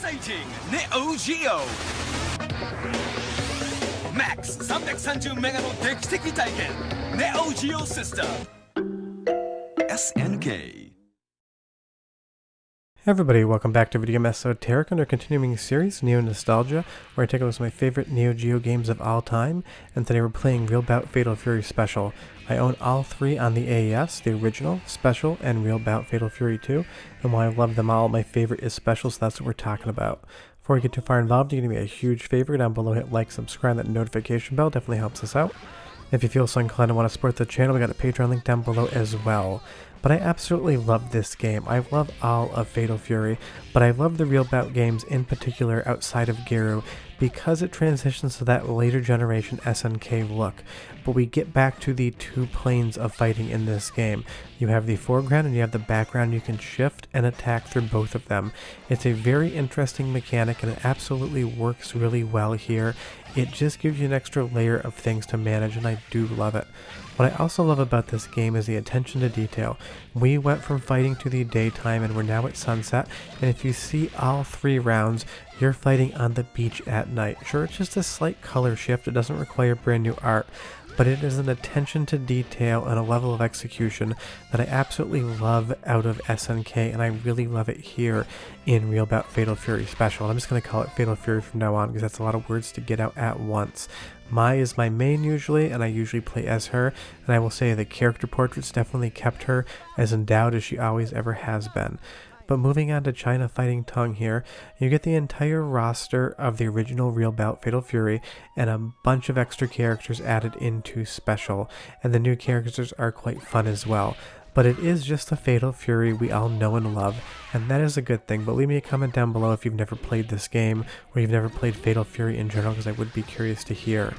Exciting Neo Geo Max 330メガの劇的体験 Neo Geo System SNK. Hey everybody, welcome back to Video Game Esoteric under continuing series Neo Nostalgia, where I take a look at my favorite Neo Geo games of all time, and today we're playing Real Bout Fatal Fury Special. I own all three on the AES, the original, Special, and Real Bout Fatal Fury 2, and while I love them all, my favorite is Special, so that's what we're talking about. Before we get too far involved, you can do me a huge favor down below, hit like, subscribe, that notification bell definitely helps us out. If you feel so inclined to want to support the channel, we got a Patreon link down below as well. But I absolutely love this game. I love all of Fatal Fury, but I love the Real Bout games in particular outside of Garou because it transitions to that later generation SNK look. But we get back to the two planes of fighting in this game. You have the foreground and you have the background. You can shift and attack through both of them. It's a very interesting mechanic and it absolutely works really well here. It just gives you an extra layer of things to manage and I do love it. What I also love about this game is the attention to detail. We went from fighting to the daytime and we're now at sunset, and if you see all three rounds, you're fighting on the beach at night. Sure, it's just a slight color shift, it doesn't require brand new art, but it is an attention to detail and a level of execution that I absolutely love out of SNK, and I really love it here in Real Bout Fatal Fury Special. And I'm just going to call it Fatal Fury from now on because that's a lot of words to get out at once. Mai is my main usually, and I usually play as her, and I will say the character portraits definitely kept her as endowed as she always ever has been. But moving on to China Fighting Tongue here, you get the entire roster of the original Real Bout Fatal Fury and a bunch of extra characters added into Special, and the new characters are quite fun as well. But it is just the Fatal Fury we all know and love, and that is a good thing. But leave me a comment down below if you've never played this game, or you've never played Fatal Fury in general, because I would be curious to hear.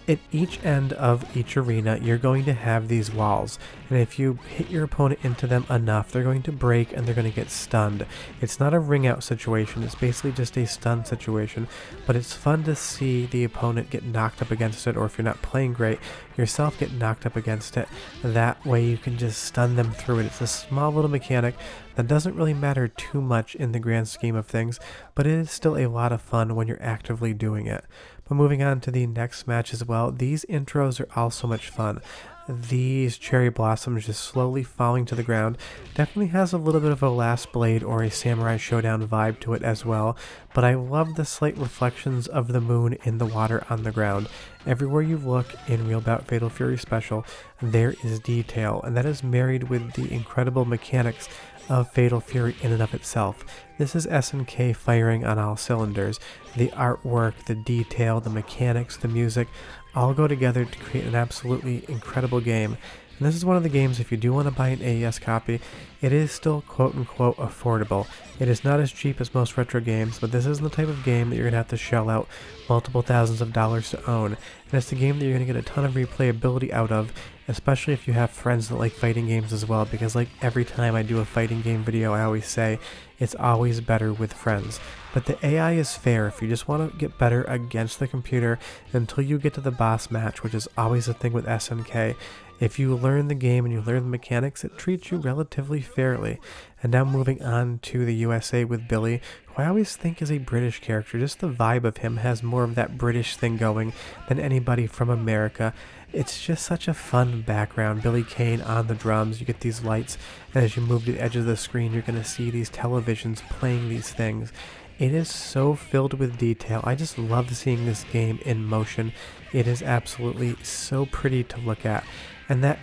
At each end of each arena, you're going to have these walls, and if you hit your opponent into them enough, they're going to break and they're going to get stunned. It's not a ring out situation, it's basically just a stun situation, but it's fun to see the opponent get knocked up against it, or if you're not playing great, yourself get knocked up against it. That way you can just stun them through it. It's a small little mechanic that doesn't really matter too much in the grand scheme of things, but it is still a lot of fun when you're actively doing it. But moving on to the next match as well, these intros are all so much fun. These cherry blossoms just slowly falling to the ground definitely has a little bit of a Last Blade or a Samurai Showdown vibe to it as well, but I love the slight reflections of the moon in the water on the ground. Everywhere you look in Real Bout Fatal Fury Special, there is detail, and that is married with the incredible mechanics of Fatal Fury in and of itself. This is SNK firing on all cylinders. The artwork, the detail, the mechanics, the music, all go together to create an absolutely incredible game. And this is one of the games, if you do want to buy an AES copy, it is still quote-unquote affordable. It is not as cheap as most retro games, but this isn't the type of game that you're going to have to shell out multiple thousands of dollars to own. And it's the game that you're going to get a ton of replayability out of, especially if you have friends that like fighting games as well, because like every time I do a fighting game video, I always say it's always better with friends. But the AI is fair if you just want to get better against the computer until you get to the boss match, which is always a thing with SNK. If you learn the game and you learn the mechanics, it treats you relatively fairly. And now moving on to the USA with Billy, who I always think is a British character. Just the vibe of him has more of that British thing going than anybody from America. It's just such a fun background. Billy Kane on the drums, you get these lights, and as you move to the edge of the screen, you're going to see these televisions playing these things. It is so filled with detail. I just love seeing this game in motion. It is absolutely so pretty to look at. And that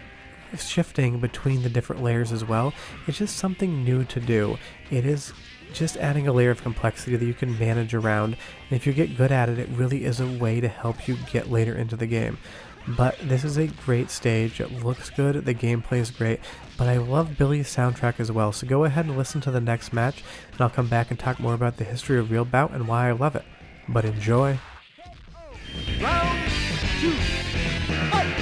shifting between the different layers as well, it's just something new to do. It is just adding a layer of complexity that you can manage around. And if you get good at it, it really is a way to help you get later into the game. But this is a great stage, it looks good, the gameplay is great, but I love Billy's soundtrack as well, so go ahead and listen to the next match, and I'll come back and talk more about the history of Real Bout and why I love it. But enjoy! Round 2 fight!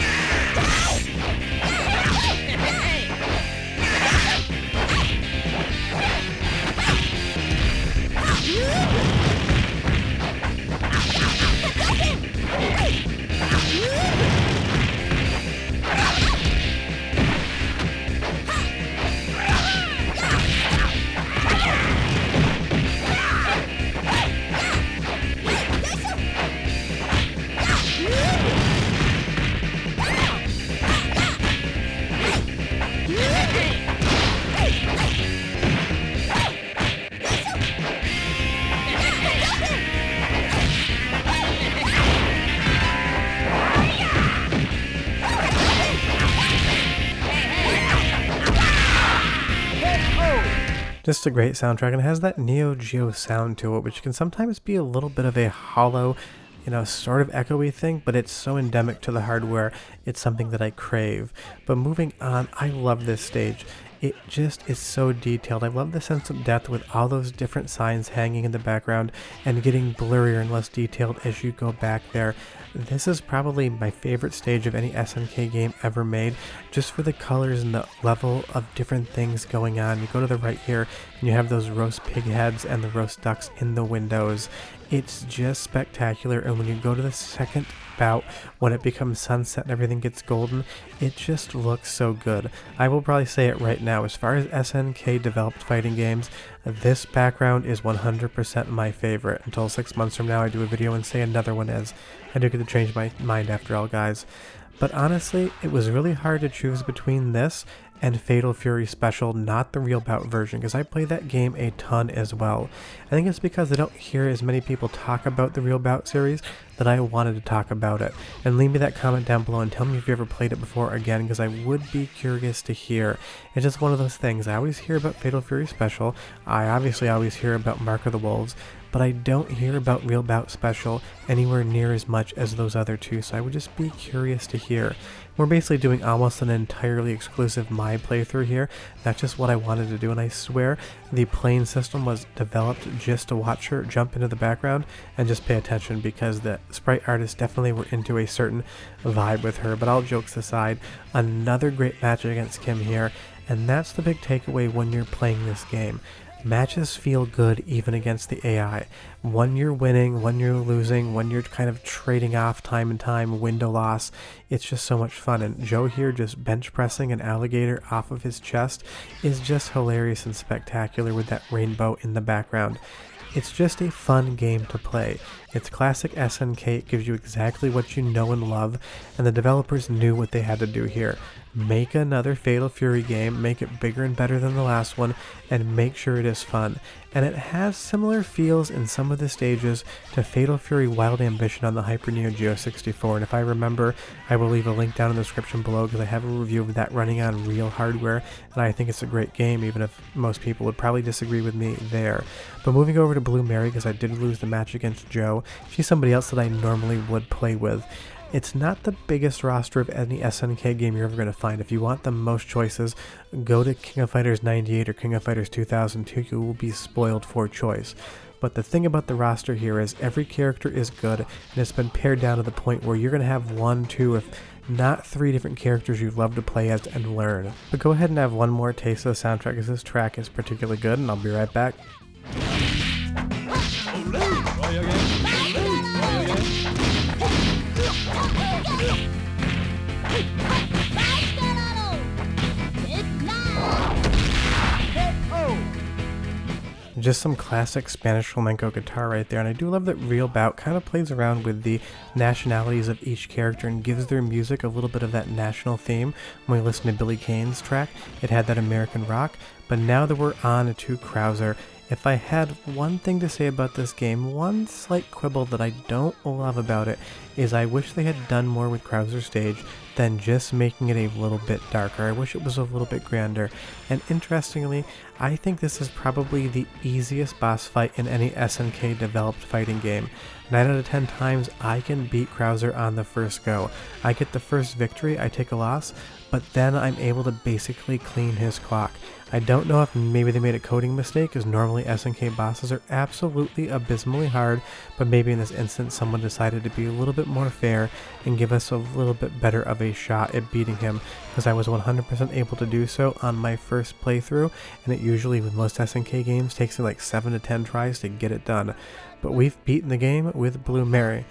Just a great soundtrack, and it has that Neo Geo sound to it, which can sometimes be a little bit of a hollow, sort of echoey thing, but it's so endemic to the hardware, it's something that I crave. But moving on, I love this stage. It just is so detailed. I love the sense of depth with all those different signs hanging in the background and getting blurrier and less detailed as you go back there. This is probably my favorite stage of any SNK game ever made, just for the colors and the level of different things going on. You go to the right here and you have those roast pig heads and the roast ducks in the windows. It's just spectacular, and when you go to the second bout, when it becomes sunset and everything gets golden, it just looks so good. I will probably say it right now, as far as SNK developed fighting games, this background is 100% my favorite. Until 6 months from now I do a video and say another one is. I do get to change my mind after all, guys. But honestly, it was really hard to choose between this and Fatal Fury Special, not the Real Bout version, because I play that game a ton as well. I think it's because I don't hear as many people talk about the Real Bout series that I wanted to talk about it. And leave me that comment down below and tell me if you ever played it before again, because I would be curious to hear. It's just one of those things. I always hear about Fatal Fury Special. I obviously always hear about Mark of the Wolves, but I don't hear about Real Bout Special anywhere near as much as those other two, so I would just be curious to hear. We're basically doing almost an entirely exclusive my playthrough here. That's just what I wanted to do, and I swear the playing system was developed just to watch her jump into the background and just pay attention, because the sprite artists definitely were into a certain vibe with her. But all jokes aside, another great match against Kim here, and that's the big takeaway when you're playing this game. Matches feel good even against the AI. When you're winning, when you're losing, when you're kind of trading off time and time, window loss, it's just so much fun. And Joe here just bench pressing an alligator off of his chest is just hilarious and spectacular with that rainbow in the background. It's just a fun game to play. It's classic SNK, it gives you exactly what you know and love, and the developers knew what they had to do here. Make another Fatal Fury game, make it bigger and better than the last one, and make sure it is fun. And it has similar feels in some of the stages to Fatal Fury Wild Ambition on the Hyper Neo Geo 64, and if I remember, I will leave a link down in the description below, because I have a review of that running on real hardware, and I think it's a great game, even if most people would probably disagree with me there. But moving over to Blue Mary, because I did lose the match against Joe, she's somebody else that I normally would play with. It's not the biggest roster of any SNK game you're ever going to find. If you want the most choices, go to King of Fighters 98 or King of Fighters 2002. You will be spoiled for choice. But the thing about the roster here is every character is good, and it's been pared down to the point where you're going to have 1, 2, if not 3 different characters you'd love to play as and learn. But go ahead and have one more taste of the soundtrack, because this track is particularly good, and I'll be right back. Just some classic Spanish flamenco guitar right there, and I do love that Real Bout kind of plays around with the nationalities of each character and gives their music a little bit of that national theme. When we listen to Billy Kane's track, it had that American rock, but now that we're on to Krauser, if I had one thing to say about this game, one slight quibble that I don't love about it, is I wish they had done more with Krauser's stage than just making it a little bit darker. I wish it was a little bit grander. And interestingly, I think this is probably the easiest boss fight in any SNK developed fighting game. 9 out of 10 times I can beat Krauser on the first go. I get the first victory, I take a loss, but then I'm able to basically clean his clock. I don't know if maybe they made a coding mistake, because normally SNK bosses are absolutely abysmally hard, but maybe in this instance someone decided to be a little bit more fair and give us a little bit better of a shot at beating him, because I was 100% able to do so on my first playthrough, and it usually with most SNK games takes me like 7 to 10 tries to get it done. But we've beaten the game with Blue Mary.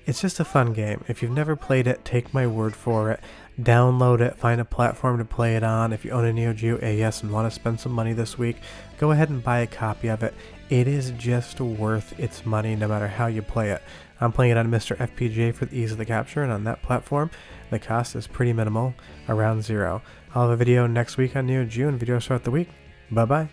It's just a fun game. If you've never played it, take my word for it. Download it, find a platform to play it on. If you own a Neo Geo AES and want to spend some money this week, go ahead and buy a copy of it. It is just worth its money no matter how you play it. I'm playing it on MiSTer FPGA for the ease of the capture, and on that platform, the cost is pretty minimal, around 0. I'll have a video next week on Neo Geo and videos throughout the week. Bye bye.